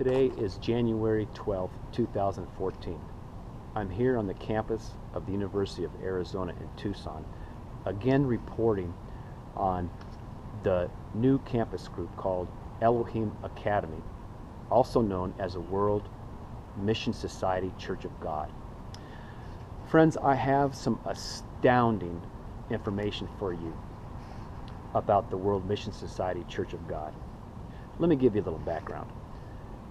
Today is January 12th, 2014. I'm here on the campus of the University of Arizona in Tucson, again reporting on the new campus group called Elohim Academy, also known as the World Mission Society Church of God. Friends, I have some astounding information for you about the World Mission Society Church of God. Let me give you a little background.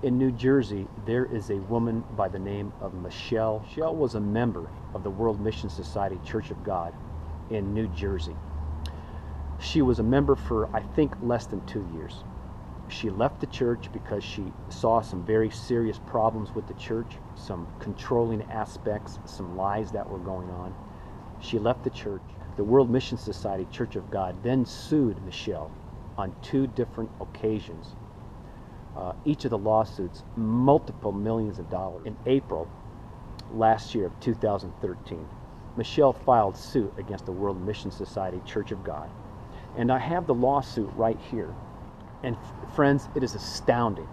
In New Jersey, there is a woman by the name of Michele. Michele was a member of the World Mission Society Church of God in New Jersey. She was a member for, I think, less than 2 years. She left the church because she saw some very serious problems with the church, some controlling aspects, some lies that were going on. She left the church. The World Mission Society Church of God then sued Michele on 2 different occasions. Each of the lawsuits, multiple millions of dollars. In April last year of 2013, Michele filed suit against the World Mission Society Church of God. And I have the lawsuit right here. And friends, it is astounding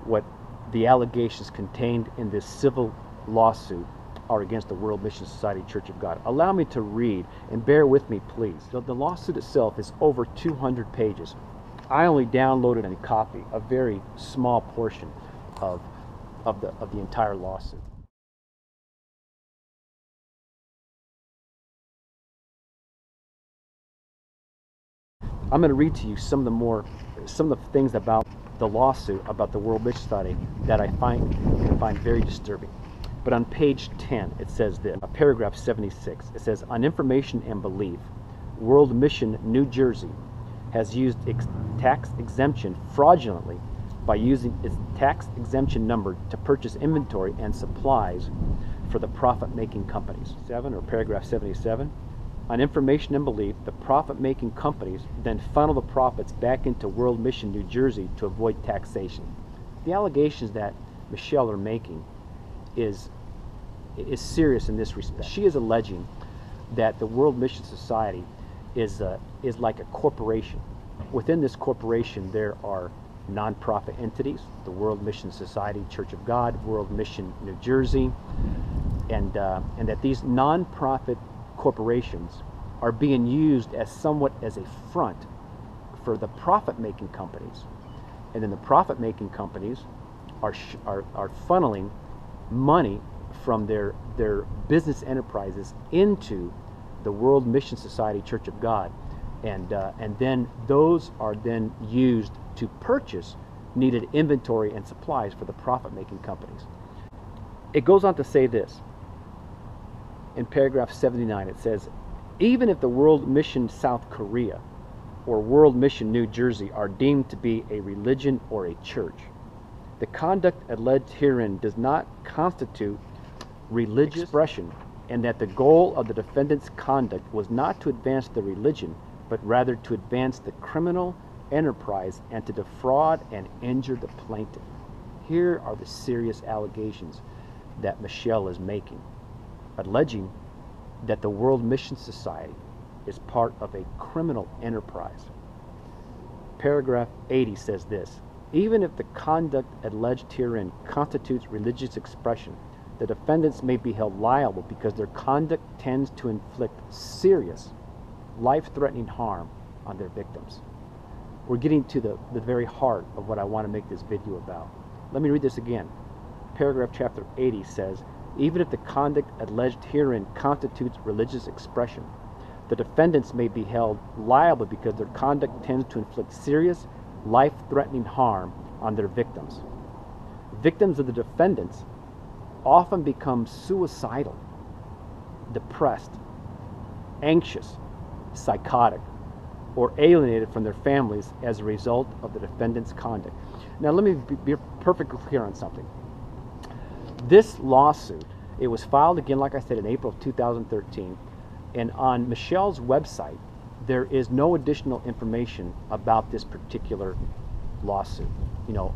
what the allegations contained in this civil lawsuit are against the World Mission Society Church of God. Allow me to read, and bear with me, please. The lawsuit itself is over 200 pages. I only downloaded a copy, a very small portion of the entire lawsuit. I'm going to read to you some of the things about the lawsuit about the World Mission Society that I can find very disturbing. But on page 10, it says this, paragraph 76. It says, on information and belief, World Mission New Jersey has used its tax exemption fraudulently by using its tax exemption number to purchase inventory and supplies for the profit-making companies. Paragraph 77. On information and belief, the profit-making companies then funnel the profits back into World Mission New Jersey to avoid taxation. The allegations that Michele are making is serious in this respect. She is alleging that the World Mission Society is like a corporation. Within this corporation, there are nonprofit entities, the World Mission Society Church of God, World Mission New Jersey, and that these nonprofit corporations are being used as somewhat as a front for the profit-making companies, and then the profit-making companies are funneling money from their business enterprises into the World Mission Society Church of God, and then those are then used to purchase needed inventory and supplies for the profit-making companies. It goes on to say this. In paragraph 79, it says, even if the World Mission South Korea or World Mission New Jersey are deemed to be a religion or a church, the conduct alleged herein does not constitute religious expression, and that the goal of the defendant's conduct was not to advance the religion, but rather to advance the criminal enterprise and to defraud and injure the plaintiff. Here are the serious allegations that Michele is making, alleging that the World Mission Society is part of a criminal enterprise. Paragraph 80 says this, even if the conduct alleged herein constitutes religious expression, the defendants may be held liable because their conduct tends to inflict serious, life-threatening harm on their victims. We're getting to the very heart of what I want to make this video about. Let me read this again. Paragraph chapter 80 says, even if the conduct alleged herein constitutes religious expression, the defendants may be held liable because their conduct tends to inflict serious, life-threatening harm on their victims. Victims of the defendants often become suicidal, depressed, anxious, psychotic, or alienated from their families as a result of the defendant's conduct. Now let me be perfectly clear on something. This lawsuit, it was filed again, like I said, in April of 2013, and on Michele's website, there is no additional information about this particular lawsuit. You know,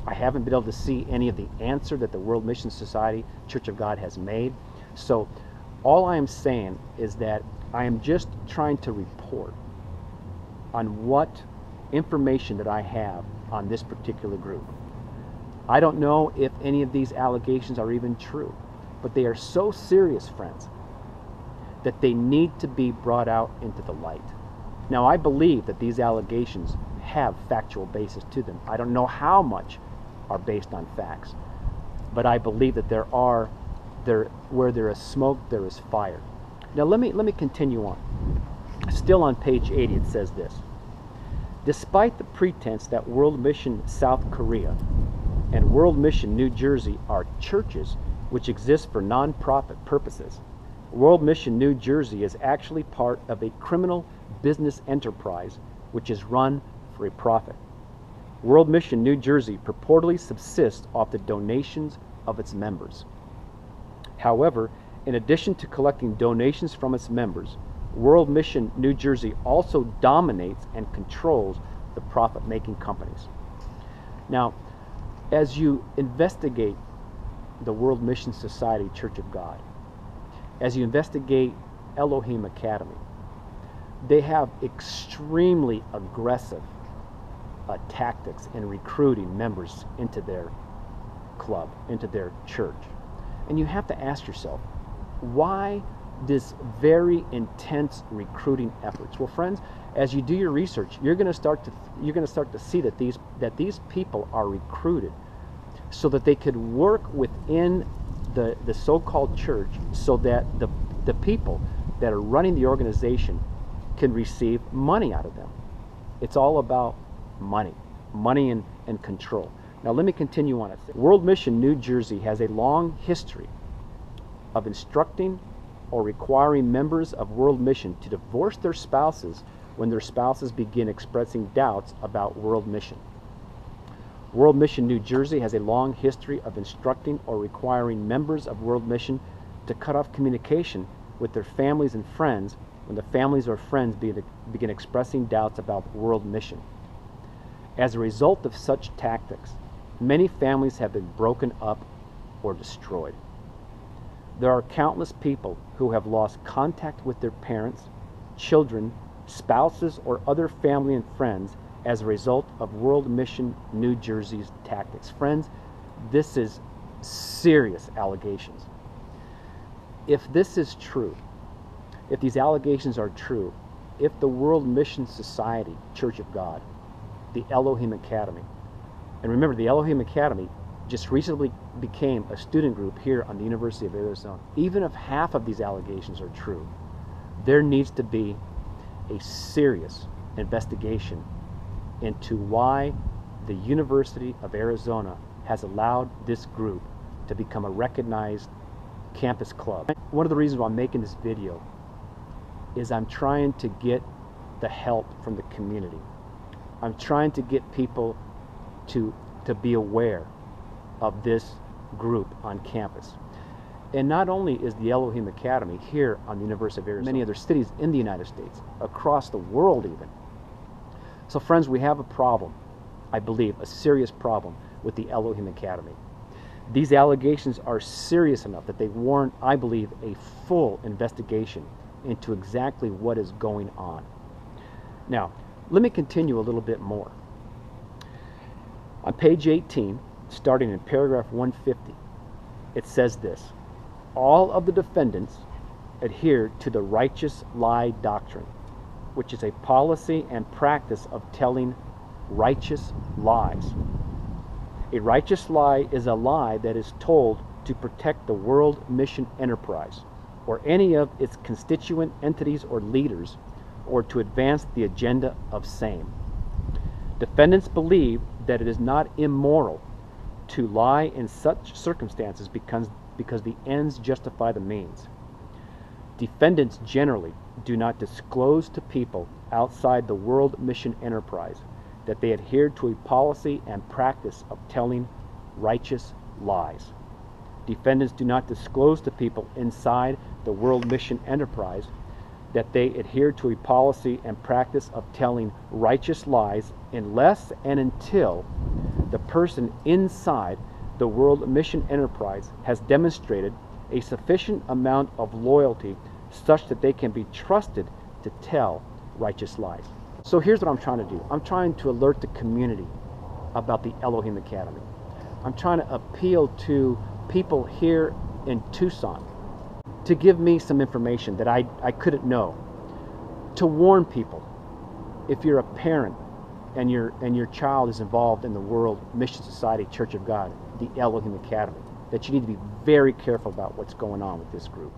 I haven't been able to see any of the answer that the World Mission Society Church of God has made. So all I am saying is that I am just trying to report on what information that I have on this particular group. I don't know if any of these allegations are even true, but they are so serious, friends, that they need to be brought out into the light. Now, I believe that these allegations have factual basis to them. I don't know how much are based on facts, but I believe that where there is smoke, there is fire. Now, let me continue on. Still on page 80, it says this: despite the pretense that World Mission South Korea and World Mission New Jersey are churches which exist for non-profit purposes, World Mission New Jersey is actually part of a criminal business enterprise which is run for a profit. World Mission New Jersey purportedly subsists off the donations of its members. However, in addition to collecting donations from its members, World Mission New Jersey also dominates and controls the profit-making companies. Now, as you investigate the World Mission Society Church of God, as you investigate Elohim Academy, they have extremely aggressive tactics in recruiting members into their club, into their church. And you have to ask yourself, why this very intense recruiting efforts? Well, friends, as you do your research, you're going to start to see that these people are recruited so that they could work within the so-called church, so that the people that are running the organization can receive money out of them. It's all about money and control. Now let me continue on. World Mission New Jersey has a long history of instructing or requiring members of World Mission to divorce their spouses when their spouses begin expressing doubts about World Mission. World Mission New Jersey has a long history of instructing or requiring members of World Mission to cut off communication with their families and friends when the families or friends begin expressing doubts about World Mission. As a result of such tactics, many families have been broken up or destroyed. There are countless people who have lost contact with their parents, children, spouses, or other family and friends as a result of World Mission New Jersey's tactics. Friends, this is serious allegations. If this is true, if these allegations are true, if the World Mission Society Church of God, the Elohim Academy, and remember, the Elohim Academy just recently became a student group here on the University of Arizona. Even if half of these allegations are true, there needs to be a serious investigation into why the University of Arizona has allowed this group to become a recognized campus club. One of the reasons why I'm making this video is I'm trying to get the help from the community. I'm trying to get people to be aware of this group on campus. And not only is the Elohim Academy here on the University of Arizona, many other cities in the United States, across the world even. So friends, we have a problem, I believe, a serious problem with the Elohim Academy. These allegations are serious enough that they warrant, I believe, a full investigation into exactly what is going on. Now, let me continue a little bit more. On page 18, starting in paragraph 150, it says this: all of the defendants adhere to the righteous lie doctrine, which is a policy and practice of telling righteous lies. A righteous lie is a lie that is told to protect the World Mission Enterprise or any of its constituent entities or leaders, or to advance the agenda of same. Defendants believe that it is not immoral to lie in such circumstances because the ends justify the means. Defendants generally do not disclose to people outside the World Mission Enterprise that they adhere to a policy and practice of telling righteous lies. Defendants do not disclose to people inside the World Mission Enterprise that they adhere to a policy and practice of telling righteous lies unless and until the person inside the World Mission Enterprise has demonstrated a sufficient amount of loyalty such that they can be trusted to tell righteous lies. So here's what I'm trying to do. I'm trying to alert the community about the Elohim Academy. I'm trying to appeal to people here in Tucson to give me some information that I couldn't know, to warn people. If you're a parent and your child is involved in the World Mission Society Church of God, the Elohim Academy, that you need to be very careful about what's going on with this group.